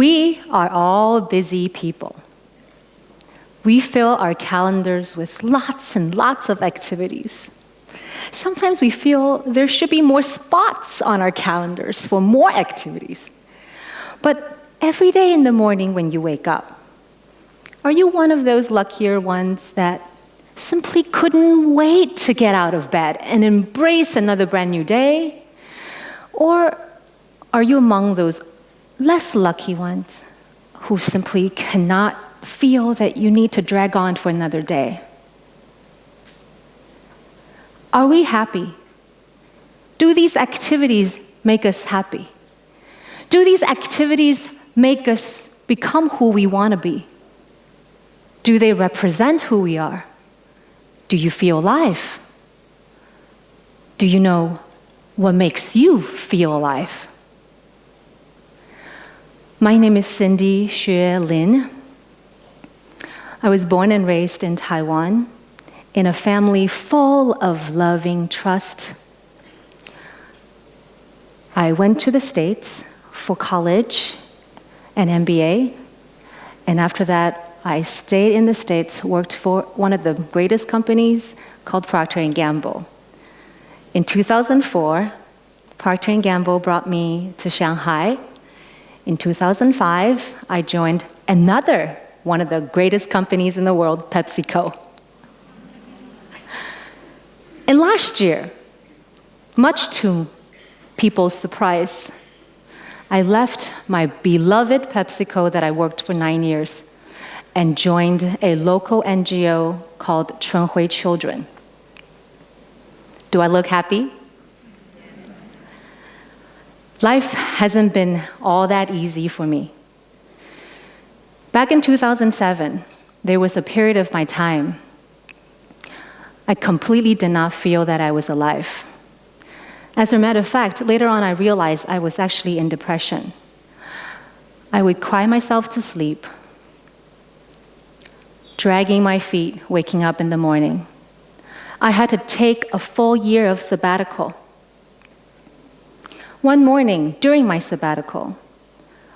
We are all busy people. We fill our calendars with lots and lots of activities. Sometimes we feel there should be more spots on our calendars for more activities. But every day in the morning when you wake up, are you one of those luckier ones that simply couldn't wait to get out of bed and embrace another brand new day? Or are you among those less lucky ones who simply cannot feel that you need to drag on for another day? Are we happy? Do these activities make us happy? Do these activities make us become who we want to be? Do they represent who we are? Do you feel alive? Do you know what makes you feel alive? My name is Shueh Lin. I was born and raised in Taiwan in a family full of loving trust. I went to the States for college and MBA, and after that, I stayed in the States, worked for one of the greatest companies called Procter & Gamble. In 2004, Procter & Gamble brought me to Shanghai. In 2005, I joined another one of the greatest companies in the world, Pepsi Co. And last year, much to people's surprise, I left my beloved Pepsi Co that I worked for 9 years and joined a local NGO called Chunhui Children. Do I look happy? Life hasn't been all that easy for me. Back in 2007, there was a period of my time I completely did not feel that I was alive. As a matter of fact, later on I realized I was actually in depression. I would cry myself to sleep, dragging my feet, waking up in the morning. I had to take a full year of sabbatical. One morning, during my sabbatical,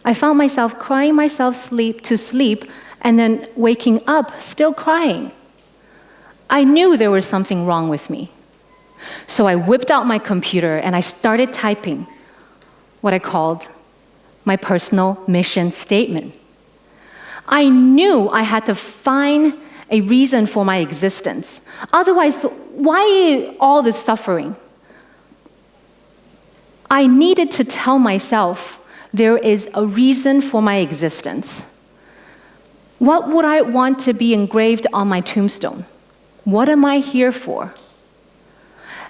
I found myself crying myself to sleep and then waking up still crying. I knew there was something wrong with me. So I whipped out my computer and I started typing what I called my personal mission statement. I knew I had to find a reason for my existence. Otherwise, why all this suffering? I needed to tell myself there is a reason for my existence. What would I want to be engraved on my tombstone? What am I here for?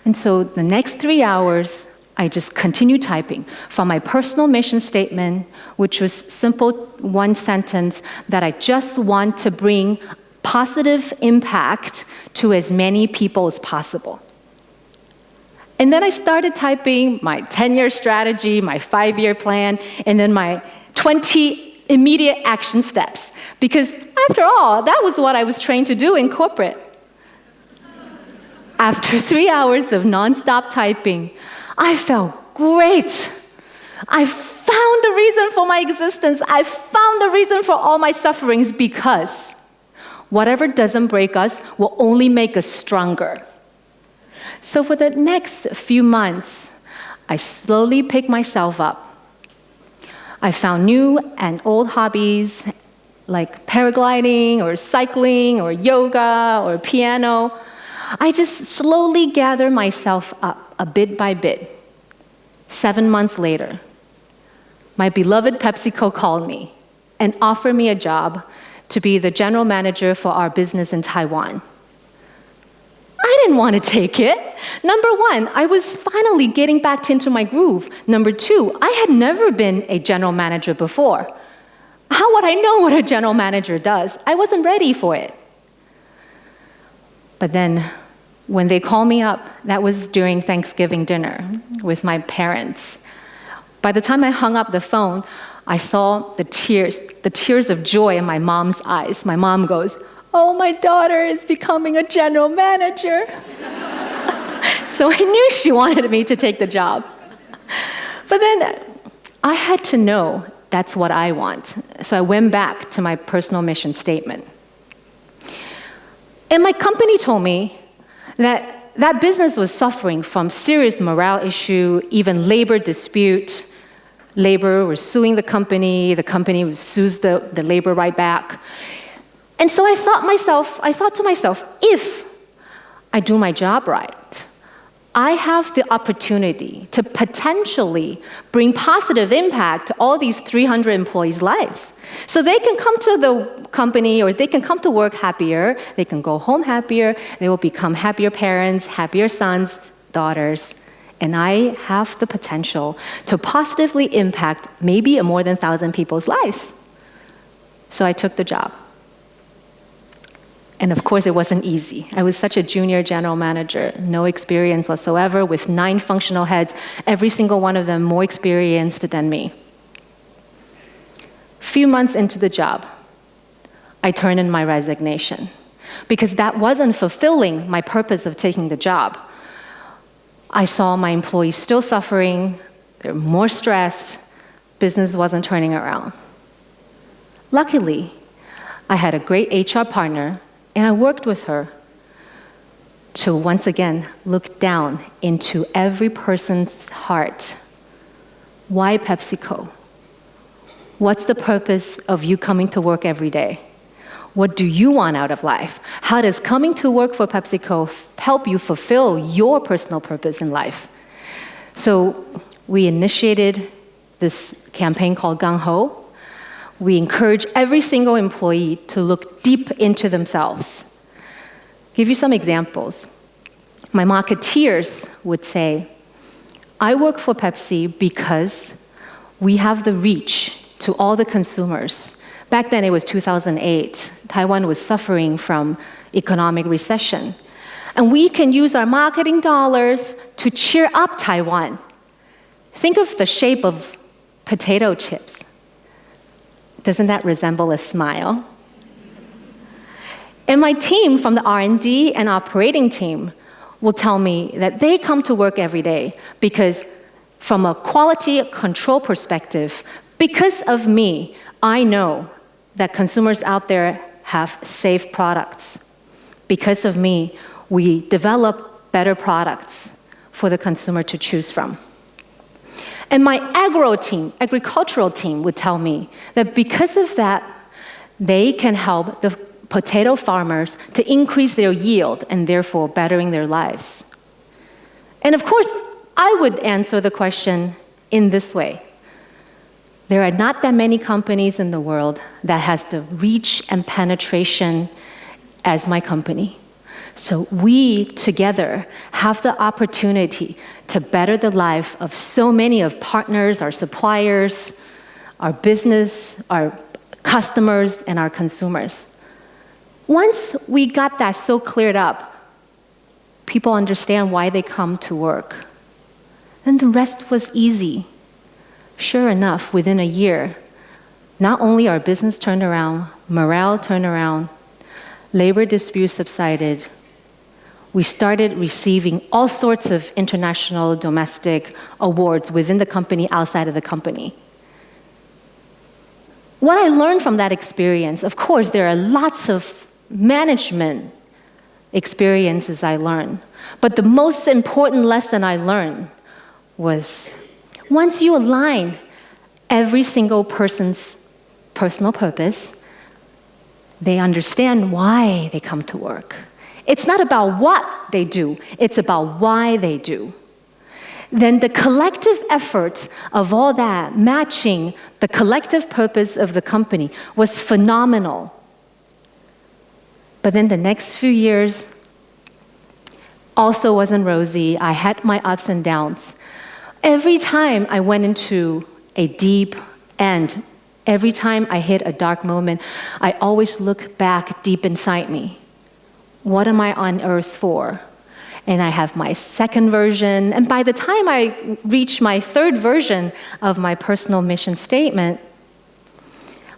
And so the next 3 hours, I just continued typing from my personal mission statement, which was simple one sentence that I just want to bring positive impact to as many people as possible. And then I started typing my 10-year strategy, my 5-year plan, and then my 20 immediate action steps. Because after all, that was what I was trained to do in corporate. After 3 hours of nonstop typing, I felt great. I found the reason for my existence. I found the reason for all my sufferings, because whatever doesn't break us will only make us stronger. So for the next few months, I slowly picked myself up. I found new and old hobbies like paragliding or cycling or yoga or piano. I just slowly gathered myself up a bit by bit. 7 months later, my beloved Pepsi Co called me and offered me a job to be the general manager for our business in Taiwan. I didn't want to take it. Number one, I was finally getting back into my groove. Number two, I had never been a general manager before. How would I know what a general manager does? I wasn't ready for it. But then, when they called me up, that was during Thanksgiving dinner with my parents. By the time I hung up the phone, I saw the tears of joy in my mom's eyes. My mom goes, "Oh, my daughter is becoming a general manager." So I knew she wanted me to take the job. But then I had to know that's what I want. So I went back to my personal mission statement. And my company told me that that business was suffering from serious morale issue, even labor dispute. Labor was suing the company sues the labor right back. And so I thought to myself, if I do my job right, I have the opportunity to potentially bring positive impact to all these 300 employees' lives. So they can come to the company or they can come to work happier, they can go home happier, they will become happier parents, happier sons, daughters. And I have the potential to positively impact maybe more than 1,000 people's lives. So I took the job. And of course, it wasn't easy. I was such a junior general manager, no experience whatsoever, with 9 functional heads, every single one of them more experienced than me. Few months into the job, I turned in my resignation because that wasn't fulfilling my purpose of taking the job. I saw my employees still suffering, they're more stressed, business wasn't turning around. Luckily, I had a great HR partner, and I worked with her to once again look down into every person's heart. Why Pepsi Co? What's the purpose of you coming to work every day? What do you want out of life? How does coming to work for Pepsi Co help you fulfill your personal purpose in life? So we initiated this campaign called Goongho. We encourage every single employee to look deep into themselves. Give you some examples. My marketeers would say, I work for Pepsi because we have the reach to all the consumers. Back then it was 2008. Taiwan was suffering from economic recession. And we can use our marketing dollars to cheer up Taiwan. Think of the shape of potato chips. Doesn't that resemble a smile? And my team from the R&D and operating team will tell me that they come to work every day because from a quality control perspective, because of me, I know that consumers out there have safe products. Because of me, we develop better products for the consumer to choose from. And my agricultural team would tell me that because of that, they can help the potato farmers to increase their yield and therefore bettering their lives. And of course, I would answer the question in this way. There are not that many companies in the world that has the reach and penetration as my company. So we together have the opportunity to better the life of so many of partners, our suppliers, our business, our customers, and our consumers. Once we got that so cleared up, people understand why they come to work. And the rest was easy. Sure enough, within a year, not only our business turned around, morale turned around, labor disputes subsided, we started receiving all sorts of international, domestic awards within the company, outside of the company. What I learned from that experience, of course, there are lots of management experiences I learned, but the most important lesson I learned was once you align every single person's personal purpose, they understand why they come to work. It's not about what they do, it's about why they do. Then the collective effort of all that, matching the collective purpose of the company, was phenomenal. But then the next few years also wasn't rosy. I had my ups and downs. Every time I went into a deep end, every time I hit a dark moment, I always look back deep inside me. What am I on earth for? And I have my second version. And by the time I reach my third version of my personal mission statement,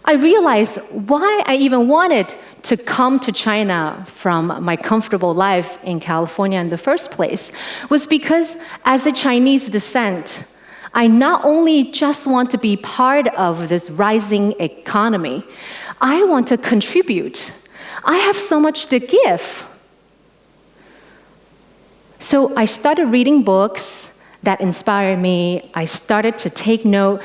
I realized why I even wanted to come to China from my comfortable life in California in the first place was because as a Chinese descent, I not only just want to be part of this rising economy, I want to contribute. I have so much to give. So I started reading books that inspired me. I started to take note.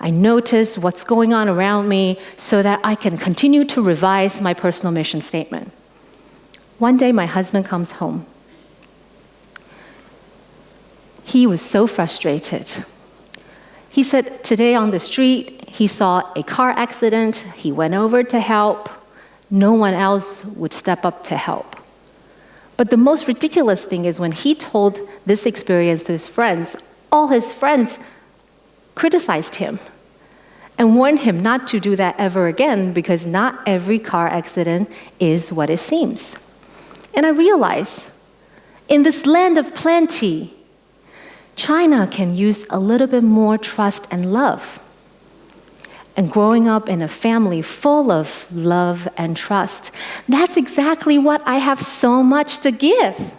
I noticed what's going on around me so that I can continue to revise my personal mission statement. One day, my husband comes home. He was so frustrated. He said today on the street, he saw a car accident. He went over to help. No one else would step up to help. But the most ridiculous thing is when he told this experience to his friends, all his friends criticized him and warned him not to do that ever again because not every car accident is what it seems. And I realized, in this land of plenty, China can use a little bit more trust and love. And growing up in a family full of love and trust, that's exactly what I have so much to give.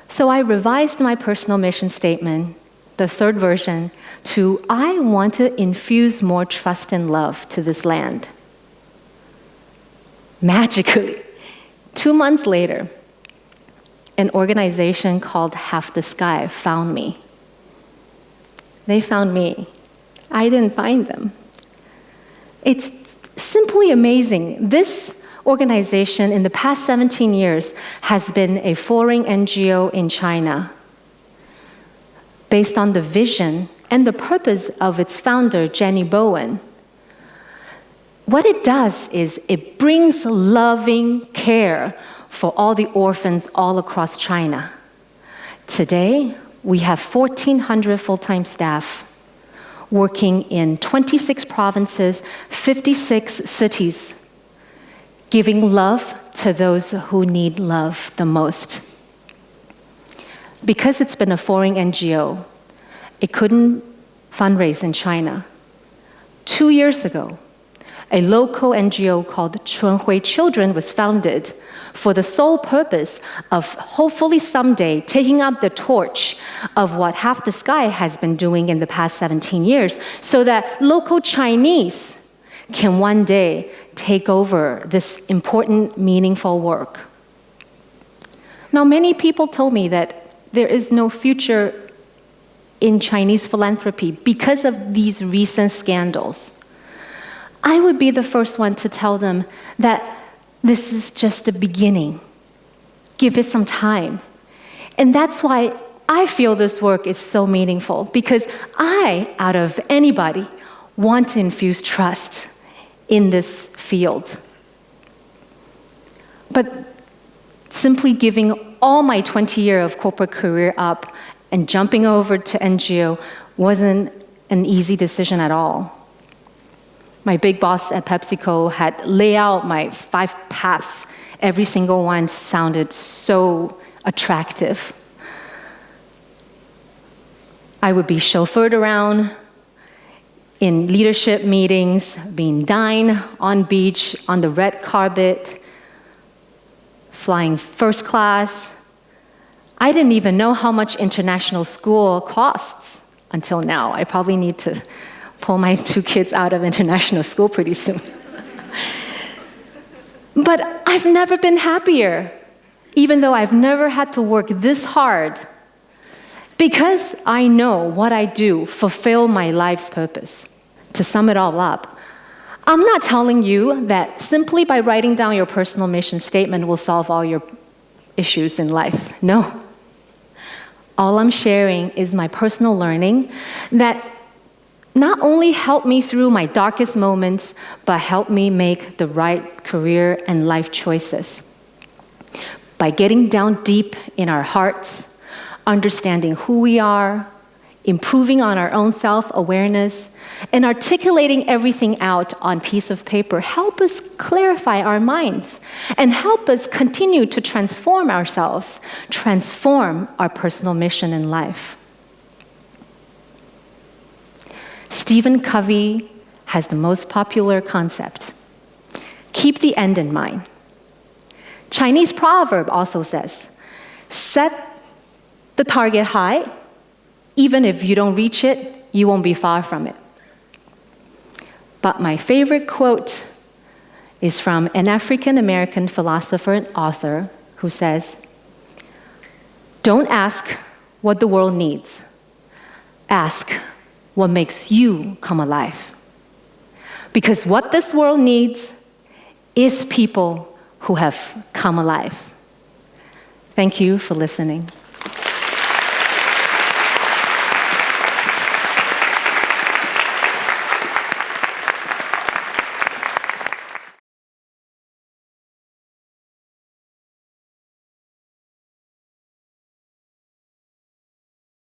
So I revised my personal mission statement, the third version, to I want to infuse more trust and love to this land. Magically, 2 months later, an organization called Half the Sky found me. They found me. I didn't find them. It's simply amazing. This organization in the past 17 years has been a foreign NGO in China based on the vision and the purpose of its founder, Jenny Bowen. What it does is it brings loving care for all the orphans all across China. Today, we have 1,400 full-time staff working in 26 provinces, 56 cities, giving love to those who need love the most. Because it's been a foreign NGO, it couldn't fundraise in China. 2 years ago, a local NGO called Chunhui Children was founded for the sole purpose of hopefully someday taking up the torch of what Half the Sky has been doing in the past 17 years so that local Chinese can one day take over this important, meaningful work. Now, many people told me that there is no future in Chinese philanthropy because of these recent scandals. I would be the first one to tell them that this is just the beginning. Give it some time. And that's why I feel this work is so meaningful, because I, out of anybody, want to infuse trust in this field. But simply giving all my 20 years of corporate career up and jumping over to NGO wasn't an easy decision at all. My big boss at Pepsi Co had laid out my 5 paths. Every single one sounded so attractive. I would be chauffeured around in leadership meetings, being dined on beach on the red carpet, flying first class. I didn't even know how much international school costs until now. I probably need to pull my 2 kids out of international school pretty soon. But I've never been happier, even though I've never had to work this hard, because I know what I do fulfill my life's purpose. To sum it all up, I'm not telling you that simply by writing down your personal mission statement will solve all your issues in life. No. All I'm sharing is my personal learning that not only helped me through my darkest moments, but helped me make the right career and life choices. By getting down deep in our hearts, understanding who we are, improving on our own self-awareness, and articulating everything out on piece of paper help us clarify our minds and help us continue to transform ourselves, transform our personal mission in life. Stephen Covey has the most popular concept: keep the end in mind. Chinese proverb also says, set the target high, even if you don't reach it, you won't be far from it. But my favorite quote is from an African-American philosopher and author who says, "Don't ask what the world needs. Ask what makes you come alive. Because what this world needs is people who have come alive." Thank you for listening.